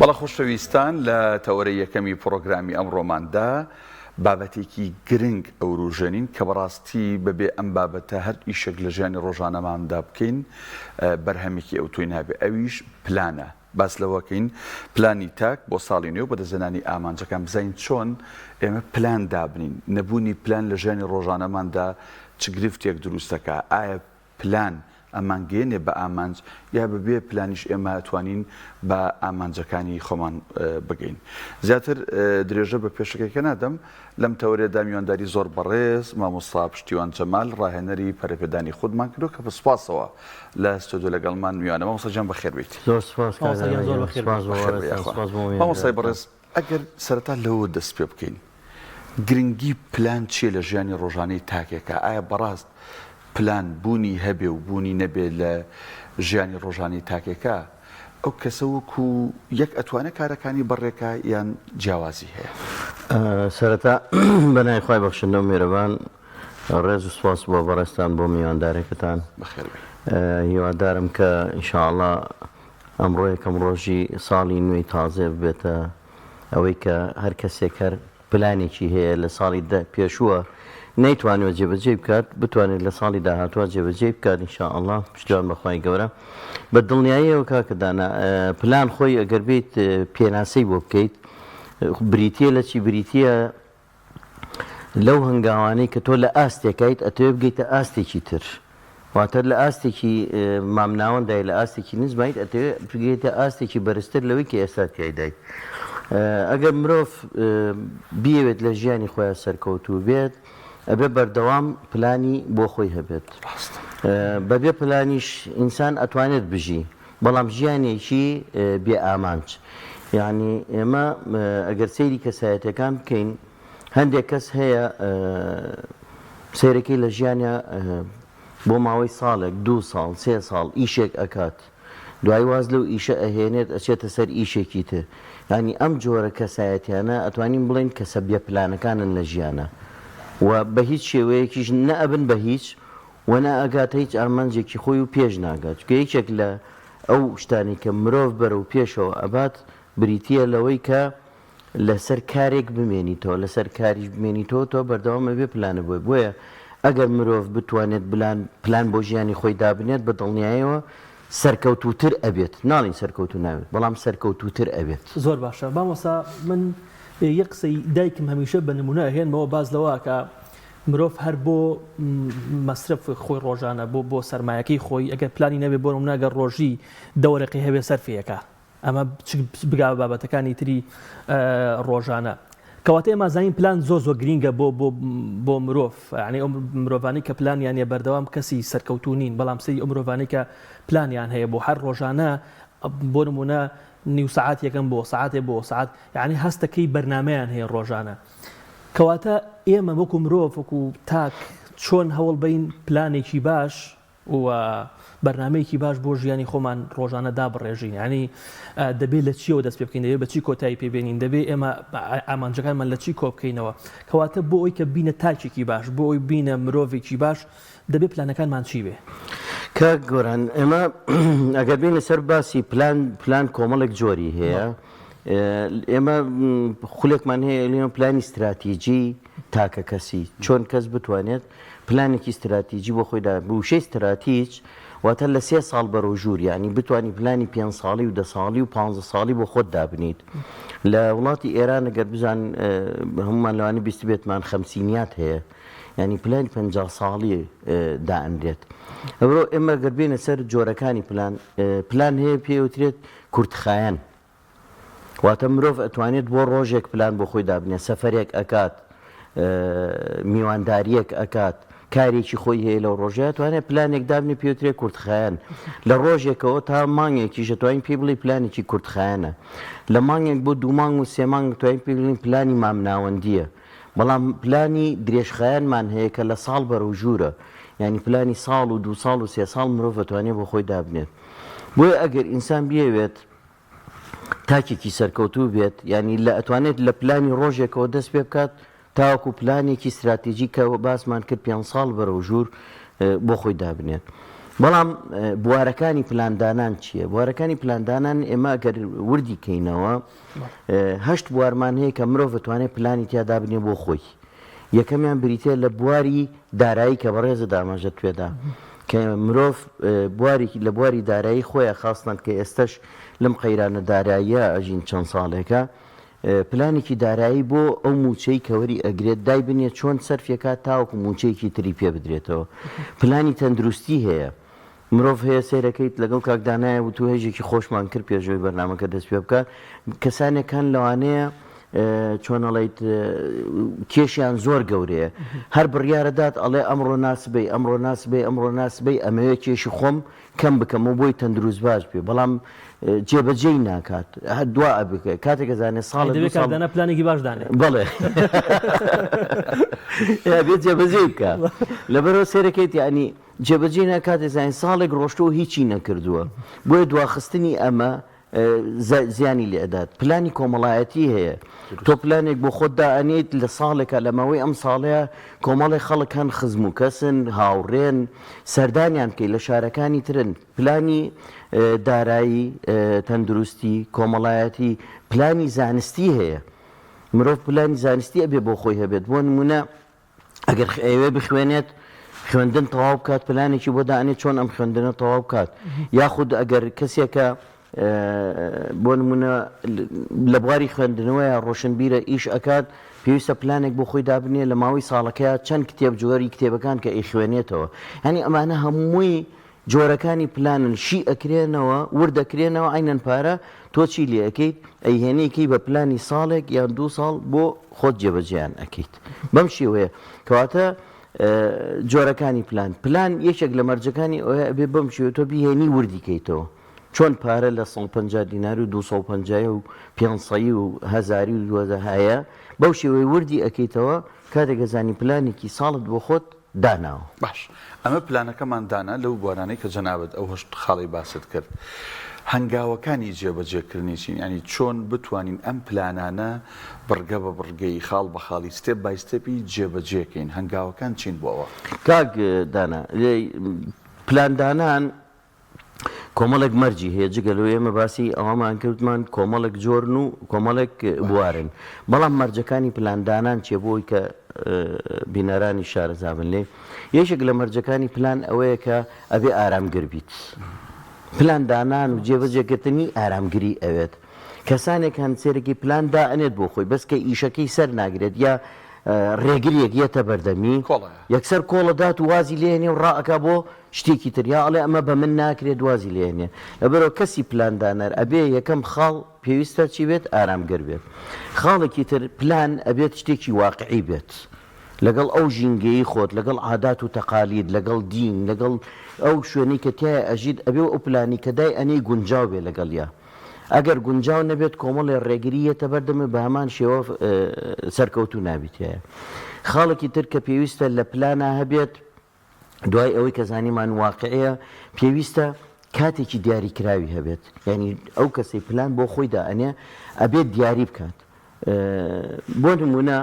بەڵە خۆشەویستان لە تەوەرەی یەکەمی پرۆگرامی ئەمڕۆماندا بابەتێکی گرنگ ئەو ڕوژێنین کە بەڕاستی بەبێ ئەم بابەتە هەر ئیشێک لە ژیانی ڕۆژانەماندا بکەین بەرهەمێکی ئەو توی نابێ ئەویش پلانە باس لەوەکەین پلانی تاک بۆ ساڵی نوێ بە دەزەنانی ئامانجەکان بزین چۆن ئێمە پلان دابنین نەبوونی پلان لە ژیانی ڕۆژانەماندا چ گرفتێک دروستەکە ئایا پلان ئەمانگەێنێ بە ئامانج یا بەبێ پلانیش ئێمە ئەتوانین بە ئامانجەکانی خۆمان بگەین زیاتر درێژە بە پێشەکەیکە نادەم لەم تەورێدا میوانداری زۆر بەڕێز مامۆستا پشتیوان جەمال ڕاهێنەری پەرەپێدانی خودمان کردو کە بەسپاسەوە لە ستۆدیۆ لەگەڵمان میوانە مامۆستا جان بەخێر بیت. زۆر سپاس مامۆستای بەڕێز ئەگەر سەرەتا لەوە دەست پێ بکەین گرنگی پلان چیە لە ژیانی ڕۆژانەی تاکێکە ئایا بەڕاست پلان بوونی هەبێ و بوونی نەبێ لە ژیانی ڕۆژانی تاکێکە ئەو کەسە وەکو یەک ئەتوانێت کارەکانی بەڕێکە یان جیاوازی هەیە. سەرەتا بەنای خوای بەخشندە و میێرەبان ڕێز و سپاس بۆ بەڕێستان بۆ میواندارێکتان بەخێر هیوادارم کە ئینشاءڵڵا ئەمڕۆ یەکەم ڕۆژی ساڵی نوێی تازێ ببێتە ئەوەی کە هەر کەسێک هەر پلانێکی هەیە لە ساڵی پێشووە نەیتوانێت جێبەجێ بکات بتوانێت لە ساڵی داهاتوە جێبەجێ بکات ئینشاءڵڵا پشتیوان بەخوای گەورە بە دڵنیاییەوە کاکەدانا پلان خۆی ئەگەر بێت پێناسەی بۆ بکەیت بریتە لە چی بریتە لەو هەنگاوانەی کە تۆ لە ئاستێکیت ئەتەوێ بگەیتە ئاستێکی تر واتە لە ئاستێکی مامناوەندای لە ئاستێکی نزمایت ئەتەوێ بگەیتە ئاستێکی بەرزتر لەوەی کە ئێستا تیایدای ئەگەر مرۆڤ بیەوێت لە ژیانی خۆیان سەرکەوتوو بێت ئەبێ بەردەوام پلانی بۆ خۆی هەبێت بەبێ پلانیش ئینسان ئەتوانێت بژی بەڵام ژیانێکی بێ ئامانج یعنی ئێمە ئەگەر سەیری کەسایەتەکان بکەین هەندێک کەس هەیە سیرەکەی لە ژیانە بۆ ماوەی ساڵێک 2 ساڵ 3 ساڵ ئیشێک ئەکات دوای واز لەو ئیشە ئەهێنێت ئەچێتە سەر ئیشێکی تر ینی ئەم جۆرە کەسایەتیانە ئەتوانین بڵێن کەسە بێ پلانەکانن لە ژیانە و بە هیچ شێوەیەکیش نەئەبن بە هیچ و نەئەگاتە هیچ ئامانجێکی خۆی و پێش ناگات کە یەکێک لە ئەو شتانی کە مرۆڤ بەرە و پێشەوە ئەبات بریتە لەوەی کە لەسەر کارێک بمێنیتەوە لەسەر کاریش بمێنیتەوە تۆ بەردەوامە بێ پلانە بۆی بۆیە ئەگەر مرۆڤ بتوانێت پلان بۆ ژیانی خۆی دابنێت بە دڵنیاییەوە سەرکەوتوتر ئەبێت ناڵین سەرکەوتو ناوێت بەڵام سەرکەوتوتر ئەبێت. زۆر باشە مامۆستا من یەک قسەی دایکم هەمیشە بە نمونە هێنمەوە باز لەوە کە مرۆڤ هەر بۆ مەسرف خۆی ڕۆژانە بۆ سەرمایەکەی خۆی ئەگەر پلانی نەبێ بۆ ناگەر ڕۆژی دەوەرەقی هەبێ سەرفیەکە ئەمە بگا بابەتەکانی تری ڕۆژانە کەواتە ئێمە زانین پلان زۆر گرینگە بۆ مرۆڤ یعنی ئەو مرۆڤانی کە پلانیان هەیە بەردەوام کەسی سەرکەوتو نین بەڵام سەری ئەو مرۆڤانی کە پلانیان هەیە بۆ هەر ڕۆژانە بۆ نمونە نیو سعات یەکەم بۆ سعاتێ بۆ سعات یعنی هەستەکەی بەرنمەیان هەیە ڕۆژانە کەواتە ئێمە وەکو مرۆڤ وەکو تاک چۆن هەوڵ بین پلانێکی باش و بەرنمەیەکی باش بۆ ژیانی خۆمان ڕۆژانە دابڕێژین ینی دەبێت لە چیەوە دەست پێ بکەین دەبێت بە چی کۆتایی پێبێنین دەبێت ئێمە ئامانجەکانمان لە چی کۆ بکەینەوە کەواتە بۆ ئەوی کە بینە تاکێکی باش بۆ ئەوی بینە مرۆڤێکی باش دەبێت پلانەکانمان چی بێ کاک گۆران ئێمە ئەگەر بینە سەر باسی پلان کۆمەڵێک جۆری هەیە ئێمە خولێکمان هەیە لێمە پلانی استراتیژی تاکە کەسی چۆن کەس بتوانێت پلانێکی استراتیژی بۆ خۆیدا بوشەی استراتیج واتە لە 3 ساڵ بەرەو ژوور ینی بتوانانی پلانی 5 ساڵی و 10 ساڵی و 15 ساڵی بۆ خۆت دابنیت لە وڵاتی ئێران ئەگەر بزان هەمومان لەوانی بیست بێتمان خەمسینیات هەیە ینی پلانی 50 ساڵی دائەندرێت ئەوڕۆ ئێمە گەر بێنە سەر جۆرەکانی پلان هەیە پێوترێت کورتخایەن واتە مرۆڤ ئەتوانێت بۆ ڕۆژێک پلان بۆ خۆی دابنێت سەفەرێک ئەکات میوانداریەک ئەکات کارێکی خۆی هەیە لەو ڕۆژێت توانێت پلانێک دابنی پێوترێت کورتخایەن لە ڕۆژێکەوە تا مانگێکیش توانین پێ بڵێ پلانێکی کورتخایەنە لە مانگێک بۆ 2 مانگ و 3 مانگ توانین پێ بڵین پلانی مامناوەندیە بەڵام پلانی درێژخایەنمان هەیە کە لە ساڵ بەرەو ژوورە ینی پلانی ساڵ و 2 ساڵ و 3 ساڵ مرۆڤ توانێت بۆ خۆی دابنێت بۆیە ئەگەر ئینسان بیەوێت تاکێکی سەرکەوتوو بێت ینی لە ئەتوانێت لە پلانی ڕۆژێکەوە دەست پێ بکات تاوەکو پلانێکی استراتیژی کە باسمان کرد 5 ساڵ بەرەو ژوور بۆ خۆی دابنێت بەڵام بوارەکانی پلاندانان چییە؟ بوارەکانی پلاندانان ئێمە ئەگەر وردی کەینەوە 8 بوارمان هەیە کە مرۆڤ دەتوانێت پلانی تیادا بنێ بۆ خۆی. یەکەمیان بریتێ لە بواری دارایی کە بەڕێزە داماژە توێدا کە مرۆڤ بوارێکی لە بواری دارایی خۆیان خاستن کە ئێستش لەم قەیرانە داراییە ئەژین چەند ساڵێکە پلانێکی دارایی بۆ ئەو موچەی کەوەری ئەگرێت دای بنێت چۆن سەرفێکات تاوەکو موچەیەکی تری پێ بدرێتەوە. پلانی تەندروستی هەیە. مرۆڤ هەیە سیرەکەیت لەگەڵ کاکدانایە و تو هێژێکی خۆشمان کرد پێشەوەی بەرنامەکە دەست پێ بکە کەسانێکان لەوانەیە چۆنەڵیت کێشیان زۆر گەورەیە هەر بڕیارەدات ئەڵێ ئەمڕۆ ناسبەی ئەمڕۆ ناسبەی ئەمڕۆ ناسبەی ئەمەوێت کێشی خۆم کەم بکەمەوە بۆی تەندروست باش بێ بەڵام جێبەجێی ناکات هەر دوا بکە کاتێک زانێ ساڵ پلانێکی باش دانێ بڵێ بێت جێبەجێ بکە لەبەرەوە سێرەکەیت ینی جێبەجێ ناکاتێ زانین ساڵێک ڕۆشتەوە هیچی نەکردووە بۆیە دواخستنی ئەمە زیانی لێدات پلانی کۆمەڵایەتی هەیە تۆ پلانێک بۆ خۆت دائەنێت لە ساڵێکە لەمەوەی ئەم ساڵەیە کۆمەڵی خەڵکان خزم و کەسن هاوڕێن سەردانیان بکەیت لە شارەکانی ترن پلانی دارایی تەندروستی کۆمەڵایەتی پلانی زانستی هەیە مرۆڤ پلانی زانستی ئەبێ بۆ خۆی هەبێت بۆ نمونە ئەگەر ئەوێ بخوێنێت خوێندن تەواو بکات پلانێکی بۆ دائەنێت چۆن ئەم خوێندنە تەواو بکات یاخود ئەگەر کەسێکە بۆ نمونە لە بواری خوێندنەوەیە ڕۆشنبیرە ئیش ئەکات پێویستە پلانێک بۆ خۆی دابنێ لە ماوەی ساڵەکەیە چەند کتێب جۆری کتێبەکان کە ئەیخوێنێتەوە هەنی ئەمانە هەمووی جۆرەکانی پلانن شی ئەکرێنەوە وردەکرێنەوە ئاینەن پارە تۆ چی لێ ئەەکەیت ئەیهێنێکی بە پلانی ساڵێک یان 2 ساڵ بۆ خۆت جێبەجیان ئەەکەیت بەم شێوەیە کەواتە جۆرەکانی پلان یەکێک لە مەرجەکانی ئەوە ئەبێ بەم شێوە تۆ بیهێنی وردی کەیتەوە چۆن پارە لە 150 دینار و 250 و 500 و هەزاری و 2000 هەیە بەو شێوەی وردی ئەەکەیتەوە کاتێک گەزانی پلانێکی ساڵت بۆ خۆت داناوە باش ئەمە پلانەکەمان دانا لەو بوارانەی کە جەنابەت ئەو هەشت خاڵی باست کرد هەنگاوەکانی جێبەجێکردنیچین ینی چۆن بتوانین ئەم پلانانە بڕگە بە بڕگەی خاڵ بە خاڵی ستێپ بای ستێپی جێبەجێکەین هەنگاوەکان چین بۆەوە کاک دانا پلاندانان کۆمەڵێک مەرجی هەیە جگەلەوە ئێمە باسی ئەوەمان کردمان کۆمەڵێک جۆرن و کۆمەڵێک بوارن بەڵام مەرجەکانی پلاندانان چێ بۆی کە بینەرانی شارەزابن لێ یەکێک لە مەرجەکانی پلان ئەوەیە کە ئەبێ ئارامگر بیت پلاندانان و جێبەجێکردنی ئارامگری ئەوێت کەسانێک هەن سێرەکی پلان دائەنێت بۆ خۆی بەس کە ئیشەکەی سەر ناگرێت یا ڕێگریەک یەتە بەردەمی یەکسەر کۆڵەدات و وازی لێنێ و ڕائەکە بۆ شتێکی تریا ئەڵێ ئەمە بە من ناکرێت وازی لێنێ لەبەرەوە کەسی پلاندانەر ئەبێ یەکەم خاڵ پێویستە چی بێت ئارامگەر بێت خاڵێکی تر پلان ئەبێت شتێکی واقعی بێت لەگەڵ ئەو ژینگەی خۆت لەگەڵ عادات و تەقالید لەگەڵ دین لەگەڵ ئەو شوێنەی کە تایە ئەژید ئەبێ ئەو پلانی کە دای ئەنەی گونجاو بێ لەگەڵیا ئەگەر گونجاو نەبێت کۆمەڵی ڕێگریەتە بەردەمە بە هەمان شێوە سەرکەوتو نابیتەیە خاڵێکی تر کە پێویستە لە پلانە هەبێت دوای ئەوەی کە زانیمان واقعەیە پێویستە کاتێکی دیاریکراوی هەبێت یعنی ئەو کەسەی پلان بۆ خۆی دائەنێ ئەبێت دیاری بکات بۆ نمونە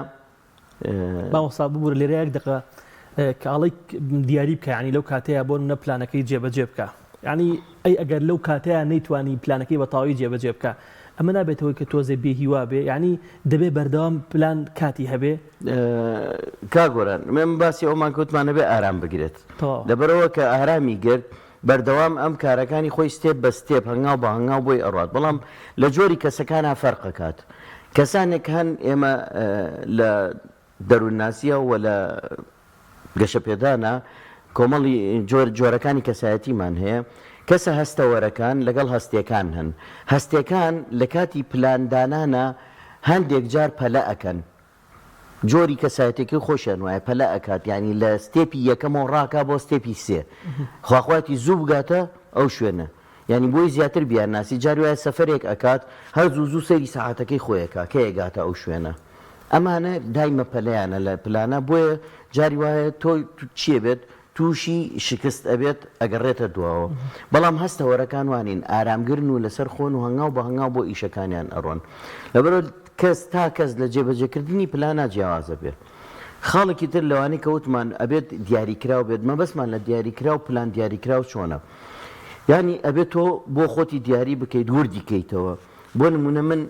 باوەسا ببوورە لێرەیەک دقە کاڵی دیاری بکە ینی لەو کاتەیە بۆ منە پلانەکەی جێبەجێ بکە ینی ئەی ئەگەر لەو کاتەیە نەیتوانی پلانەکەی بە تەواوی جێبەجێ بکە ئەمە نابێتەوەی کە تۆزێ بێهیوا بێ ینی دەبێ بەردەوام پلان کاتی هەبێ کاگۆران من باسی ئەومان کەوتمانە بێ ئارام بگرێت لەبەرەوە کە ئارامی گرت بەردەوام ئەم کارەکانی خۆی ستێپ بە ستێپ هەنگاو بە هەنگاو بۆی ئەڕات بەڵام لە جۆری کەسەکانە فەرقەکات کەسانێک هەن ئێمە لە دەروونناسیە و لە گەشەپێدانە کۆمەڵی جۆرەکانی کەسایەتیمان هەیە کەسە هەستەوەرەکان لەگەڵ هەستیەکان هەن هەستیەکان لە کاتی پلاندانانە هەندێک جار پەلە ئەکەن جۆری کەسایەتێکی خۆشیان وایە پەلە ئەکات ینی لە ستێپی یەکەمەوە ڕاکا بۆ ستێپی سێ خواخواتی زوو بگاتە ئەو شوێنە ینی بۆی زیاتر بیان ناسی جار وایە سەفەرێک ئەکات هەر زوو سەری سەعاتەکەی خۆیەکە کە ئێگاتە ئەو شوێنە ئەمانە دایمە پەلەیانە لە پلانە بۆیە جاری وایە تۆ چیە بێت تووشی شکست ئەبێت ئەگەڕێتە دواوە بەڵام هەستەوەرەکان وانین ئارامگرن و لەسەر خۆن و هەنگاو بە هەنگاو بۆ ئیشەکانیان ئەڕۆن لەبەرەوە کەس تا کەس لە جێبەجێکردنی پلانە جیاوازە بێت خاڵێکی تر لەوانەی کەوتمان ئەبێت دیاریکراو بێت مەبەستمان لە دیاریکراو پلان دیاریکراو چۆنە ینی ئەبێت تۆ بۆ خۆتی دیاری بکەیت وردی کەیتەوە بۆ نمونە من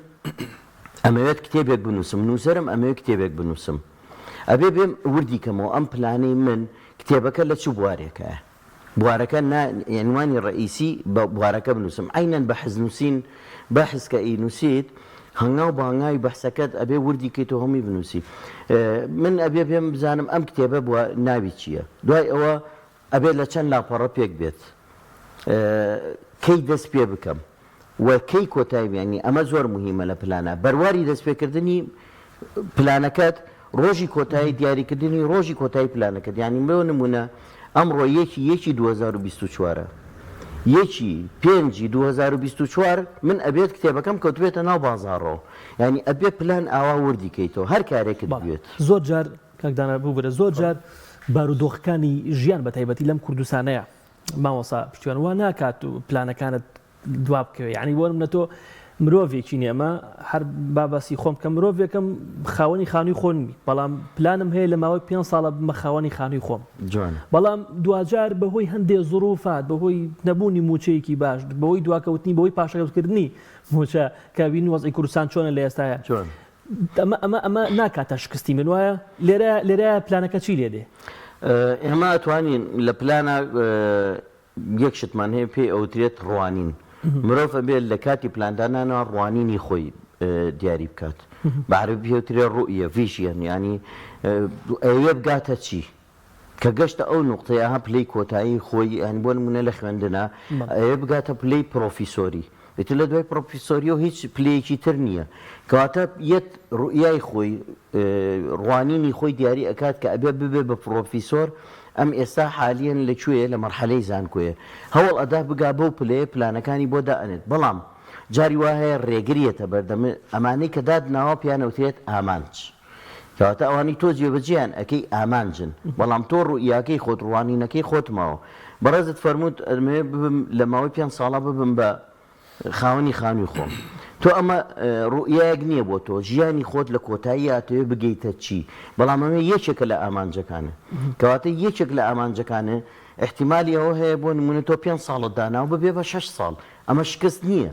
ئەمەوێت کتێبێک بنووسم نووسەرم ئەمەوێت کتێبێک بنووسم ئەبێ بێم وردی کەمەوە ئەم پلانەی من کتێبەکە لە چ بوارێکە بوارەکە عنوانی ڕئیسی بە بوارەکە بنووسم عینەن بە حزنووسین بەحس کە ئینووسیت هەنگاو بەهنگاوی بەحسەکەت ئەبێ وردی کەیتەوە هەمووی بنووسی من ئەبێ پێم بزانم ئەم کتێبە بووە ناوی چییە دوای ئەوە ئەبێت لە چەند لاپەڕە پێک بێت کەی دەست پێ بکەم و کەی کۆتاییانی ئەمە زۆر مهمە لە پلانە بەرواری دەستپێکردنی پلانەکەت ڕۆژی کۆتایی دیاریکردنی ڕۆژی کۆتایی پلانەکەت ینی بۆ نمونە ئەمڕۆ یەکی 2024 یەکی 5/2024 من ئەبێت کتێبەکەم کەوتبێتە ناو بازاڕەوە ینی ئەبێ پلان ئاوا وردی کەیتەوە هەر کارێکت بێت زۆر جار کاکدانە بوو برە زۆر جار بارودۆخەکانی ژیان بە تایبەتی لەم کوردستانەیە ماوەسا پشتیوان وا ناکات و پلانەکانت دوا بکەوێ یعنی بۆ منە تۆ مرۆڤێکی نیەمە هەر بابەسی خۆم کە مرۆڤێکم خاوەنی خانووی خۆنمی بەڵام پلانم هەیە لە ماوەی 5 ساڵە بمە خاوەنی خانووی خۆم بەڵام دوجار بەهۆی هەندێک زوروفات بەهۆی نەبوونی موچەیەکی باش بەهۆی دواکەوتنی بەهۆی پاشەکەوتکردنی موچە کابین وەزئی کوردستان چۆنە لە ئێستاە ئەمە ناکاتە شکستی من وایە لێرە پلانەکە چی لێ دێ ئێمە ئەتوانین لە پلانە یەک شتمان هەیە پێی ئەوترێت ڕوانین مرۆڤ ئەبێت لە کاتی پلاندانانەوە ڕوانینی خۆی دیاری بکات بەعربی پێوترێت ڕوئیە ڤیژن ینی ئەوێ بگاتە چی کە گەشتە ئەو نوقتەیە ها پلەی کۆتایی خۆی ئەن بۆ نمونە لە خوێندنە ئەوێ بگاتە پلەی پرۆفیسۆری بێتە لە دوای پرۆفیسۆری و هیچ پلەیەکی تر نییە کەواتە یەت ڕوئیای خۆی ڕوانینی خۆی دیاری ئەکات کە ئەبێ ببێ بە پرۆفیسۆر ئەم ئێستا حالیان لەکوێیە لە مەرحەلەی زانکۆیە هەوڵ ئەدا بگا بەو پلەیە پلانەکانی بۆ دائنێت بەڵام جاری وا هەیە ڕێگریەتە بەردەمە ئەمانەی کە دادناوە پیانەوترێت ئامانج کەواتە ئەوانی تۆ جێبەجیان ئەەکەی ئامانجن بەڵام تۆ ڕوئیاکەی خۆت ڕوانینەکەی خۆتمەوە بەڕێزت فەرمووت ئەمێ ببم لە ماوەی 5 ساڵە ببم بە خاوەنی خانووی خۆم تۆ ئەمە ڕوئیەک نییە بۆ تۆ ژیانی خۆت لە کۆتایی ئاتەوێ بگەیتە چی بەڵام ئەمە یەکێکە لە ئامانجەکانە کەواتە یەکێک لە ئامانجەکانە احتیمالی ئەوە هەیە بۆ نمونە تۆ 5 ساڵت داناو ببێ بە 6 ساڵ ئەمە شکست نییە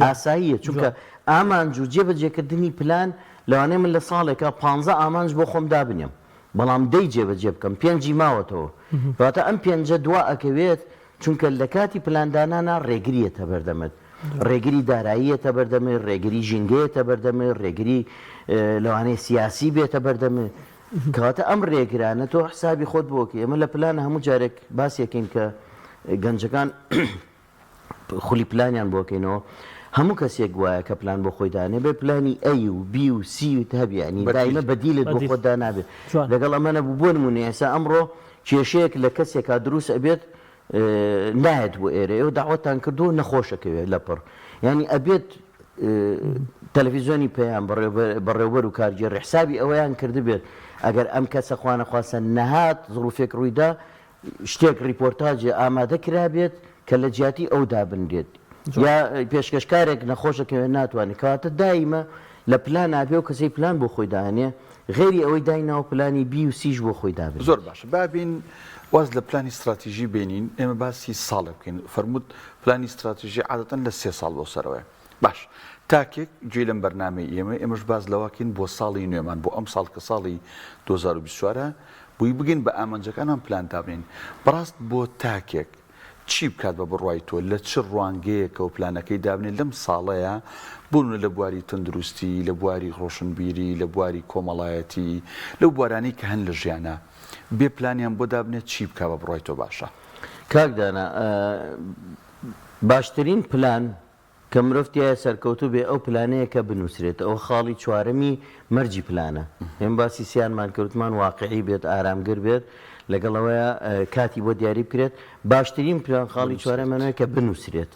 ئاساییە چونکە ئامانج و جێبەجێکردنی پلان لەوانەیە من لە ساڵێکە 15 ئامانج بۆ خۆم دابنێم بەڵام دەی جێبەجێ بکەم 5 ماوەتەوە کەواتە ئەم 5 دوا ئەکەوێت چونکە لە کاتی پلاندانانە ڕێگریەتە بەردەمت ڕێگری داراییەتە بەردەمێ ڕێگری ژینگەیەتە بەردەمێ ڕێگری لەوانەیە سیاسی بێتە بەردەمێ کەواتە ئەم ڕێگرانە تۆ حسابی خۆت بۆکە ئێمە لە پلانە هەموو جارێک باسیەکەین کە گەنجەکان خولی پلانیان بۆکەینەوە هەموو کەسێک وایە کە پلان بۆ خۆی دانێ بێ پلانی ئەی و بی و سی و هەبیانی دایمە بەدیلت بۆ خۆت دانابێت لەگەڵ ئەمەە بوو بۆ نمونە ئێستا ئەمڕۆ کێشەیەک لە کەسێکا دروست ئەبێت نایەت بۆ ئێرە ئەو داوەتان کردو نەخۆشەکەوێت لەپڕ ینی ئەبێت تەلەڤیزیۆنی پێیان بەڕێوبەر و کارگێڕ حسابی ئەوەیان کردبێت ئەگەر ئەم کەسە خوانەخواسە نەهات زڕوفێک ڕوویدا شتێک ریپۆرتاژێ ئامادە کرابێت کە لە جیاتی ئەو دابنرێت یا پێشکەشکارێک نەخۆشەکەوێت ناتوانێت کەواتە دایمە لە پلان نابێ و کەسەی پلان بۆ خۆی داهێنێ غێری ئەوەی دایناوە پلانی بی و سیش بۆ خۆی دابێت زۆر باشە بابین واز لە پلانی استراتیژی بینین ئێمە باسی ساڵە بکەین فەرمووت پلانی استراتیژی عادەتەن لە 3 ساڵ بۆ سەرەوەی باش تاکێک گوێ لەم بەرنامەی ئێمەش باز لەواکەین بۆ ساڵی نوێمان بۆ ئەم ساڵ کە ساڵی 2024 بووی بگەین بە ئامانجەکانان پلان دابنین بەڕاست بۆ تاکێک چی بکات بە بڕوای تۆ لە چ ڕوانگەیەکە و پلانەکەی دابنێت لەم ساڵەیە بوون لە بواری تەندروستی لە بواری ڕۆشنبیری لە بواری کۆمەڵایەتی لەو بوارانەی کە هەن لە ژیانە بێ پلانیان بۆ دابنێت چی بکە بە بڕای تۆ باشە کاکدانە باشترین پلان کە مرۆڤایە سەرکەوتوو بێ ئەو پلانەیە کە بنووسرێت ئەو خاڵی چوارەمی مەرجی پلانە ئێمە باسی سیانمان کەوتمان واقعی بێت ئارامگر بێت لەگەڵەوەیە کاتی بۆ دیاری بکرێت باشترین پلان خاڵی چوارەمانەوەی کە بنووسرێت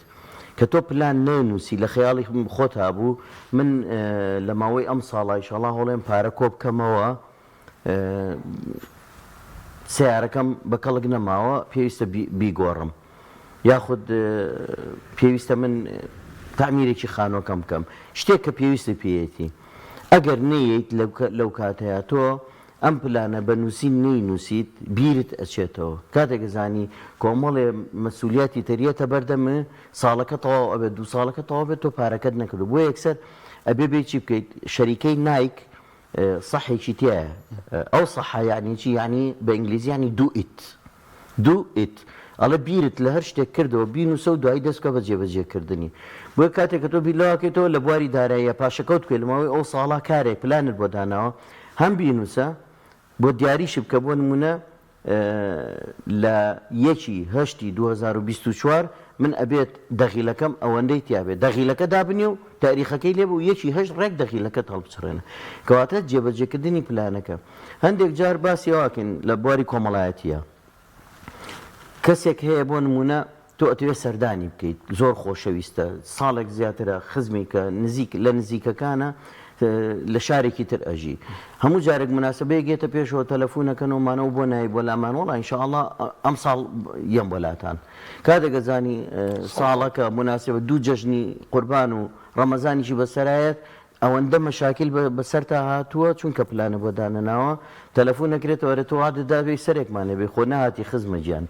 کە تۆ پلان نەنووسی لە خەیاڵی خۆت هابوو من لە ماوەی ئەم ساڵای ئینشاڵڵا هەوڵێم پارە کۆ بکەمەوە سیارەکەم بە کەڵک نەماوە پێویستە بیگۆڕم یاخود پێویستە من تعمیرێکی خانۆکەم بکەم شتێک کە پێویستە پێیەتی ئەگەر نەیەیت لەو کاتەیە تۆ ئەم پلانە بە نووسین نووسیت بیرت ئەچێتەوە کاتێک زانی کۆمەڵێ مەسئولیاتی تەریەتە بەردەمە ساڵەکە تەواو ئەبێت 2 ساڵەکە تەواو بێت تۆ پارەکەت نەکردو بۆ یەکسەر ئەبێ بێ چی بکەیت شەریکەی نایک صحێکی تایە ئەو سەحە یعنی چی یعنی بە ئینگلیزی یعنی do it ئەڵێ بیرت لە هەر شتێک کردەوە بینوسە و دوایی دەستکە بە جێبەجێکردنی بۆ کاتێک کە تۆ بیرلاکەیتەوە لە بواری داراییە پاشەکەوت بکەیت لەماوەی ئەو ساڵا کارێک پلانت بۆ داناوە هەم بینوسە بۆ دیاریش بکە بۆ نمونە لە 1/8/2024 من ئەبێت دەخیلەکەم ئەوەندەی تیابێت دەخیلەکە دابنێ و تاریخەکەی لێ بە و 1/8 ڕێک دەخیلەکە هەڵبچڕێنە کەواتە جێبەجێکردنی پلانەکە هەندێک جار باسی ئەوکەن لە بواری کۆمەڵایەتیە کەسێک هەیە بۆ نمونە تۆ ئەتوێ سەردانی بکەیت زۆر خۆشەویستە ساڵێک زیاترە خزمی کە لە نزیکەکانە لە شارێکی تر ئەژی هەموو جارێک مناسبەیە گێتە پێشەوە تەلەفۆنەکەنەوەمانەوە بۆ نای بۆ لامان وڵا ئینشاءڵڵا ئەم ساڵ یەم بۆلاتان کاتێک گەزانی ساڵەکە مناسبە 2 جەژنی قوربان و ڕەمەزانیشی بەسەرایەت ئەوەندە مەشاکل بەسەر تا هاتووە چونکە پلانە بۆ دانەناوە تەلەفۆن نەکرێتەوە تۆ عادەدابێ سەرێکمانە بێ خۆ نهاتی خزمە گیان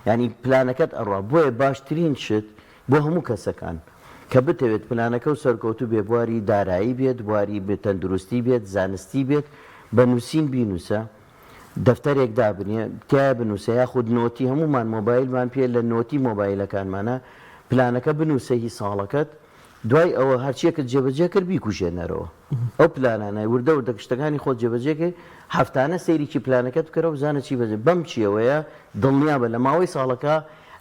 ینی پلانەکەت ئەڕوا بۆیە باشترین شت بۆ هەموو کەسەکان کە بتەوێت پلانەکە و سەرکەوتو بێ بواری دارایی بێت بواری تەندروستی بێت زانستی بێت بە نووسین بینوسە دەفتەرێک دابنێ تیا بنووسە یاخود نۆتی هەمومان مۆبایلمان پێ لە نۆتی مۆبایلەکانمانە پلانەکە بنووسە هی ساڵەکەت دوای ئەوە هەرچیەکە جێبەجێ کرد بیکوژێنەرەوە ئەو پلانانای وردە وردە کشتەکانی خۆت جێبەجێکە هەفتانە سەیریکی پلانەکەت بکەرە و بزانە چی بەجێ بەم چیەوەیە دڵنیا بە لە ماوەی ساڵەکە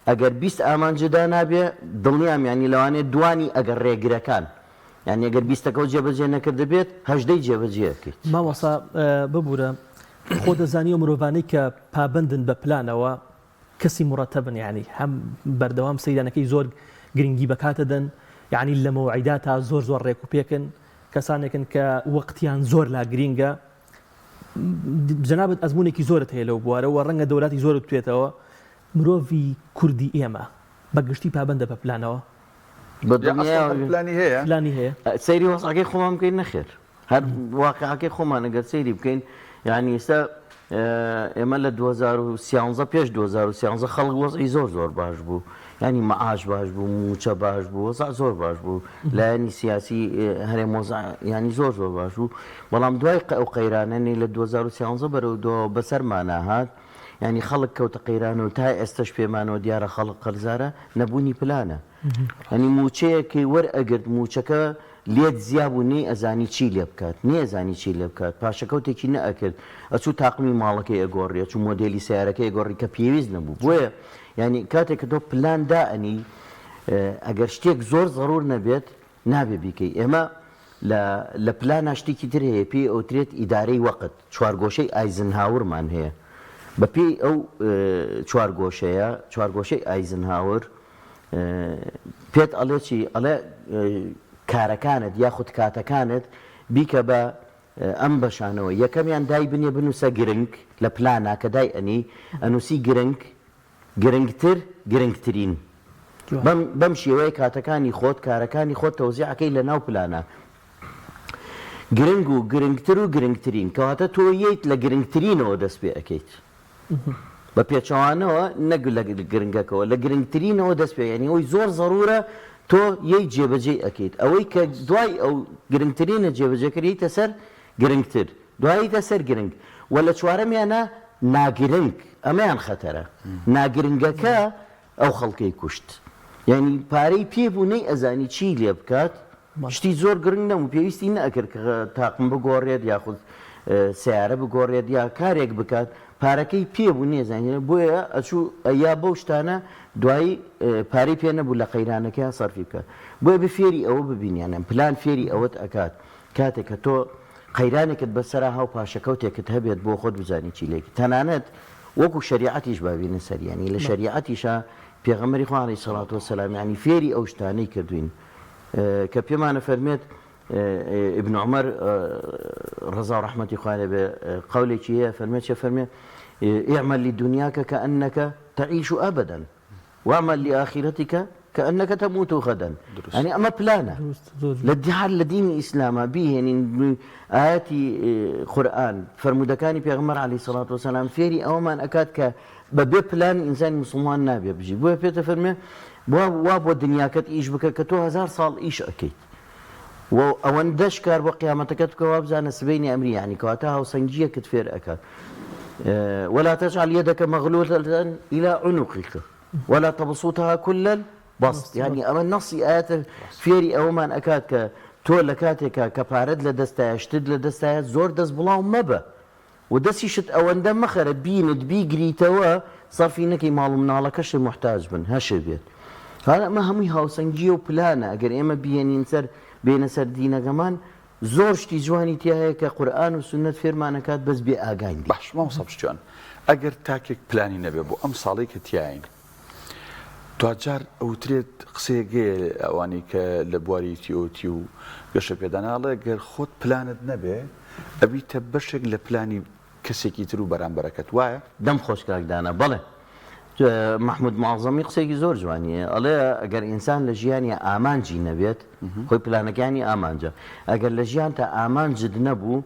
ئەگەر 20 ئامانجدا نابێ دڵنیام ینی لەوانێت دوانی ئەگەر ڕێگرەکان یعنی ئەگەر 20ەکە جێبەجێ نەکرد بێت هەژدەی جێبەجێکەیت مامۆستا ببوورە خۆ دەزانی و مرۆڤانەی کە پابندن بە پلانەوە کەسی مڕەتەبن یعنی هەم بەردەوام سەیرانەکەی زۆر گرنگی بەکاتە دەن یعنی لە مەوعیدا تا زۆر ڕێک و پێکن کەسانێکن کە وەقتیان زۆر لا گرینگە جەنابەت ئەزمونێکی زۆرت هەیە لەو بوارەوە ڕەنگە دەوڵاتی زۆرت توێتەوە مرۆڤی کوردی ئێمە بەگشتی پابندە بە پلانەوە پلانی هەیە سەیری وەساکەی خۆمان بکەین نەخێر هەر واقعەکەی خۆمان ئەگەر سەیری بکەین یعنی ئێستا ئێمە لە 2013 پێش 2013 خەڵک وەزعی زۆر باش بوو ینی مەعاش باش بوو موچە باش بوو وەزع زۆر باش بوو لایەنی سیاسی هەرێم وەزع ینی زۆر باش بوو بەڵام دوای ئەو قەیرانەی لە 2013 بەرەو بەسەرمانە هات ینی خەڵک کەوتە قەیرانەوە تا ئێستش پێمانەوە دیارە خەڵک قەرزارە نەبوونی پلانە ینی موچەیەکی وەرئەگرت موچەکە لێت زیابوو نێ ئەزانی چی لێ بکات نێ ئەزانی چی لێ بکات پاشەکەوتێکی نەئەکرد ئەچوو تاقمی ماڵەکەی ئەگۆڕی ئەچوو مۆدێلی سیارەکەی ئەگۆڕی کە پێویست نەبوو بۆیە ینی کاتێک کە تۆ پلان دائنی ئەگەر شتێک زۆر ضرور نەبێت نابێ بیکەی ئێمە لە پلان شتێکی تر هەیە پێی ئەوترێت ئیدارەی وەقت چوارگۆشەی ئایزنهاورمان هەیە بەپێی ئەو چوارگۆشەی ئایزنهاور پێت ئەڵێ چی ئەڵێ کارەکانت یاخود کاتەکانت بیکە بە ئەم بەشانەوە یەکەمیان دای بنێ بنووسە گرنگ لە پلانە کە دای ئەنی ئەنووسی گرنگترین بەم شێوەیە کاتەکانی خۆت کارەکانی خۆت تەوزیعەکەی لە ناو پلانە گرنگ و گرنگترین کەواتە تۆ یەیت لە گرنگترینەوە دەست پێ ئەەکەیت بە پێچەوانەوە نەگ لە گرنگەکەەوە لە گرنگترینەوە دەست پێ ینی ئەوی زۆر ضرورە تۆ یەک جێبەجێ ئەەکەیت ئەوەی کە دوای ئەو گرنگترینە جێبەجێکردیتە سەر گرنگتر دواییتە سەر گرنگ و لە چوارەمیانە ناگرنگ ئەمەیان خەتەرە ناگرنگەکە ئەو خەڵکەی کوشت یعنی پارەی پێبوو نەی ئەزانی چی لێ بکات شتی زۆر گرنگ نەبوو پێویستی نەئەکرد کە تاقم بگۆڕێت یاخود سیارە بگۆڕێت یا کارێک بکات پارەکەی پێبوو نێزانێت بۆیە ئەچوو یا بەو شتانە دوایی پارەی پێ نەبوو لە قەیرانەکە سەرفی بکە بۆیە بە فێری ئەوە ببینیانە پلان فێری ئەوەت ئەکات کاتێک کە تۆ قەیرانێکت بەسەرا هاو پاشەکەوتێکت هەبێت بۆ خۆت بزانی چی لێکی تەنانەت وەکو شریعەتیش بابینە سەریانی لە شریعەتیشە پێغەمبەری خوا عەلەیهی سەڵات وەسەلام یعنی فێری ئەو شتانەی کردوین کە پێمانە فەرمێت ابن عمر ڕەزا و ڕەحمەتی خوا لێ بێ قەولێکی هەیە فەرمێت چێ فەرمێ اعمل لدنياك كأنك تعيش أبدا واعمل لآخرتك كأنك تموت غدا درست. يعني أما بلانة للدحار لدين الإسلام به يعني آياتي قرآن فرمودكاني بيغمر عليه الصلاة والسلام فيري أو من أكاد ك ببي بلان إنسان مسلمان نابي بجي بو بيتا فرمي وابو الدنيا كت إيش بك كتو 1000 صال إيش أكيد وأون دشكار وقيامتك كواب زان سبيني أمري يعني كواتها وسنجية كتفير أكاد ولا تجعل يدك مغلولة إلى عنقك ولا تبسطها كل البسط يعني أما النص آيات فيري أو من أكاد تو لكاتك كبارد لدستا شتد لدستا زور دس بلاو مبا ودسي شت أون دم مخر بيند بيجري توا صار في نكي مالو من على كش محتاج من هالشي بيت هذا ما همي هاوسنجيو بلانا أجر إما بيني نسر بين سر دينا كمان زورشتي جواني تياهي كقرآن وسنة فيرمان أكاد بس بأجاين دي باش ما وصفش جوان أجر تاكك بلاني نبي بو أم صاليك تياين تواجار أو تريد قصيجي أواني كلبواري تيو قش بيدانا الله أجر خود بلاند نبي أبي تبشر لبلاني كسيكي ترو برام بركة واعي دم خوش كراك دانا بله محمود معظمي قسيكي زور جواني الله أجر إنسان لجياني آمان جي نبيت خوي بلانك يعني آمان جا أجر لجيان تا آمان جد نبو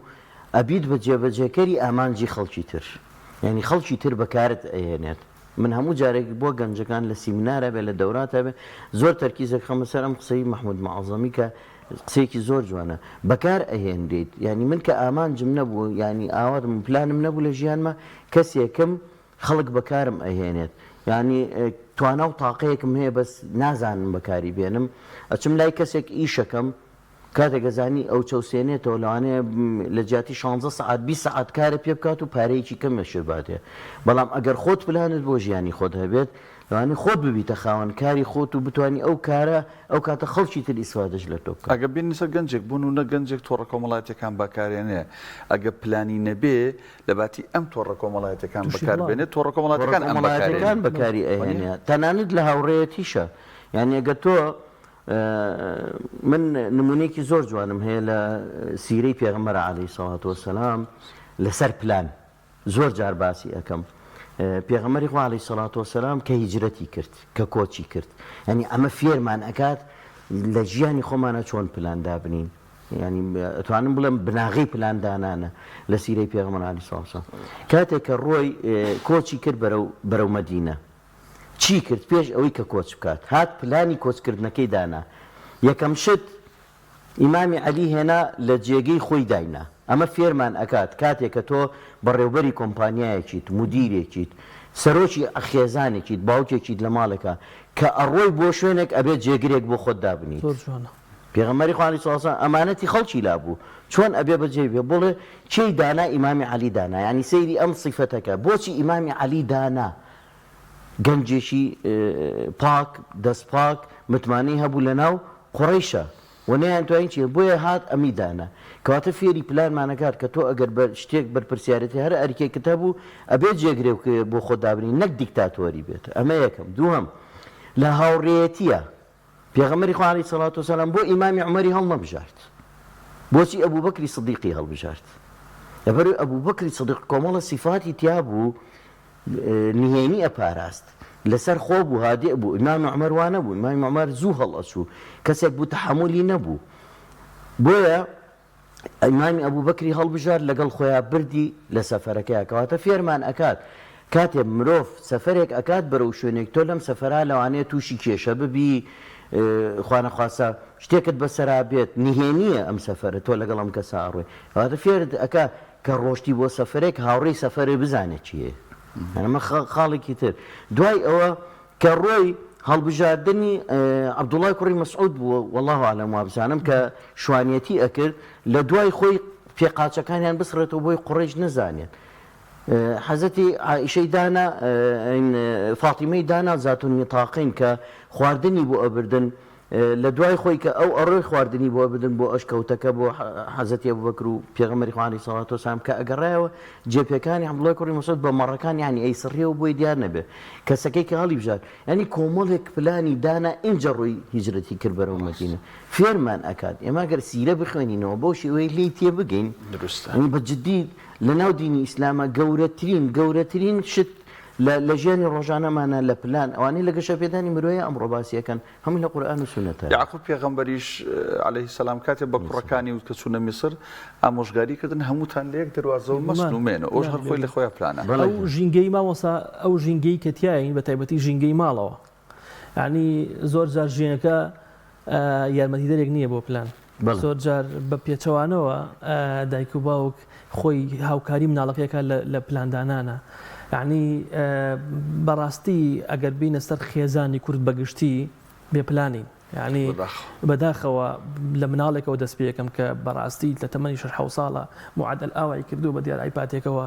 أبيد بجي كري آمان جي خلشي تر يعني خلشي تر بكارت أيانات من همو جارك بو گەنجەکان لە سیمینارە بێ لە دەوراتە بێ زۆر تەرکیزێک خەمە سەر ئەم قسەی محمود معظەمی کە قسەیەکی زۆر جوانە بەکار ئەهێنرێت یعنی من کە ئامانجم نەبوو یعنی ئاواتم پلانم نەبوو لە ژیانمە کەسێکم خەڵک بەکارم ئەهێنێت یعنی توانە و تاقەیەکم هەیە بەس نازانم بەکاری بێنم ئەچم لای کەسێک ئیشەکەم کاتێک گەزانی ئەو چەوسێنێتەوە لەوانەیە لە جیاتی 16 سعات 20 سعات کارە پێ بکات و پارەیەکی کەم شرباتێ بەڵام ئەگەر خۆت پلانت بۆ ژیانی خۆت هەبێت لەوانەیە خۆت ببیتە خاوەن کاری خۆت و بتوانی ئەو کارە ئەو کاتە خەڵکی تر ئیسفادەش لە تۆ بکات ئەگە بین سەر گەنجێک بوون و نە گەنجێک تۆڕە کۆمەڵایەتەکان بەکارێنێ ئەگە پلانی نەبێ لە باتی ئەم تۆڕە کۆمەڵایەتەکان بەکاربێنێت تۆڕە کۆمەڵایەتەکان بەکاری ئەهێنێت تەنانەت لە هاوڕێیەتیشە یعنی ئەگە تۆ من نمونێکی زۆر جوانم هەیە لە سیرەی پێغەمبەر عەلەیهی سەڵات وەسەلام لەسەر پلان زۆر جار باسی ئەەکەم پێغەمبەری خوا عەلەیهی سەڵات وەسەلام کە هیجرەتی کرد کە کۆچی کرد یعنی ئەمە فێرمان ئەکات لە ژیانی خۆمانە چۆن پلان دابنین یعنی ئەتوانم بڵێم بناغی پلان دانانە لە سیرەی پێغەمبەر عەلەیهی سەڵات وەسەلام کاتێک کە ڕۆی کۆچی کرد بەرەو مەدینە چی کرد پێش ئەوەی کە کۆچ بکات هات پلانی کۆچکردنەکەی دانا یەکەم شت ئیمامی عەلی هێنا لە جێگەی خۆی داینا ئەمە فێرمان ئەکات کاتێک کە تۆ بەڕێوەبەری کۆمپانیایەکیت مدیرێکیت سەرۆکی خێزانێکیت باوکێکیت لە ماڵێکە کە ئەڕۆی بۆ شوێنێک ئەبێت جێگرێک بۆ خۆت دابنیت پێغەمبەری خوا عەلەیهی سەڵات وەسەلام ئەمانەتی خەڵکی لابوو چۆن ئەبێ بەجێ بێ بڵێ چی دانا ئیمامی عەلی دانا یعنی سەیری ئەم سیفەتەکە بۆچی ئیمامی عەلی دانا گەنجێکی پاک دەست پاک متمانەی هەبوو لە ناو قوڕەیشە و نەیان توانین چیە بۆیە هات ئەمی دانا کەواتە فێری پلانمانەکات کە تۆ ئەگەر بە شتێک بەرپرسیارەتی هەر ئەرکێکت هەبوو ئەبێت جێگرێک بۆ خۆت دابنی نەک دیکتاتۆری بێت ئەمە یەکەم دووەم لە هاوڕێیەتیە پێغەمبەری خوا عەلەیهی سەڵات وەسەلام بۆ ئیمامی عومەری هەڵنەبژارد بۆچی ئەبوبەکری سیدیقی هەڵبژارد لەبەر ئەبوبەکری سیدیق کۆمەڵە سیفاتی تیا بوو نهێنی ئەپاراست لەسەر خۆ بوو هادێ بوو ئیمامی عومەر وا نەبوو ئیمامی عومەر زوو هەڵئەچوو کەسێک بوو تەحەمولی نەبوو بۆیە ئیمامی ئەبوبەکری هەڵبژار لەگەڵ خۆیان بردی لە سەفەرەکەیە کەواتە فێرمان ئەکات کاتێ مرۆڤ سەفەرێک ئەکات بەرەو شوێنێک تۆ لەم سەفەرا لەوانەیە تووشی کێشە ببی خوا نەخواسە شتێکت بەسەرا بێت نهێنیە ئەم سەفەرە تۆ لەگەڵ ئەم کەسا ئەڕۆی کەواتە فێرت ئەکا کە ڕۆشتی بۆ سەفەرێک هاوڕێی سەفەرێ بزانێت چییە ئەمە خاڵێکی تر دوای ئەوە کە ڕۆی هەڵبژاردننی عەبدوڵای کوڕی مەسعود بووە وەڵڵاهو ئەعلەم وابزانم کە شوانیەتی ئەکرد لە دوای خۆی پێقاچەکانیان بسڕێتەوە بۆی قوڕیش نەزانێت حەزەتی عائیشەی دانا فاتیمەی دانا زاتون نیتاقین کە خواردنی بۆ ئەبردن لە دوای خۆی کە ئەو ئەڕۆی خواردنی بۆ بدن بۆ ئەشکەوتەکە بۆ حەزەتی ئەبوبەکر و پێغەمبەری خوا عەلەیهی سەڵات وەسەلام کە ئەگەڕایەوە جێپێکانی عەبدوڵای کوڕی مەسعود بە مەڕەکان یعنی ئەیسڕیەوە بۆی دیار نەبێ کەسەکەی کە هەڵی بژار یعنی کۆمەڵێک پلانی دانا ئینجا ڕووی هیجرەتی کرد بەرەو مەدینە فێرمان ئەکات ئێمە ئەگەر سیرە بخوێنینەوە بۆ شێوەیە لێی تێبگەین بەجددی لە ناو دینی ئیسلامە گەورەترین شت لە ژیانی ڕۆژانەمانە لە پلان ئەوانەی لە گەشە پێدانی مرۆیە ئەمڕۆ باسیەکەن هەمووی لە قورئان و سونەتە. یعقوب پێغەمبەریش عەلەیهی سەلام کاتێ بە کوڕەکانی وت کە چوونە میسر ئامۆژگاری کردن هەمووتان لە یەک دەواازەوە مەسن و مێنە ئەوش هەر خۆی لە خۆیان پلانە. ئەو ژینگەی مامۆستا ئەو ژینگەی کە تیاین بە تایبەتی ژینگەی ماڵەوە، یعنی زۆر جار ژینەکە یارمەتیدەرێک نییە بۆ پلان. زۆر جار بە پێچەوانەوە دایک و باوک خۆی هاوکاری مناڵەکەیەکە لە پلاندانانە. یعنی بەڕاستی ئەگەر بینە سەر خێزانی کورد بەگشتی بێپلانین، یعنی بەداخەوە لە مناڵێکەوە دەست پێەکەم کە بەڕاستی لە تەمەنی 6 ساڵە معدل ئاوای کردو بە دیار ئایپاتێکەوە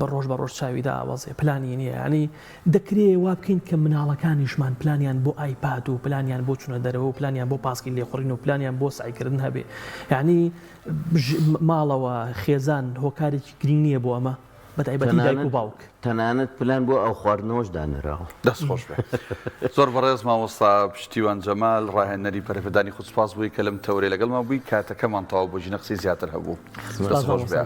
بەڕۆژ بەڕۆژ چاویدا ئاوازێ پلانی نییە. ینی دەکرێت وا بکەین کە مناڵەکانیشمان پلانیان بۆ ئایپاد و پلانیان بۆ چونە دەرەوە و پلانیان بۆ پاسکی لێخوڕین و پلانیان بۆ سایکردن هەبێ. یعنی ماڵەوە خێزان هۆکارێکی گرنگ نییە بۆ ئەمە بەتایبەتی دایک و باوک. تەنانەت پلان بۆ ئەو خواردنەوەش دانراوە. دەست خۆش بێ. زۆر بەڕێز مامۆستا پشتیوان جەمال ڕاهێنەری پەرەفێدانی خودسپاس بووی کە لەم تەورەی لەگەڵمان بووی کاتەکەمان تەواو بۆ ژینە قسەی زیاتر هەبوو. دەست خۆش بێ.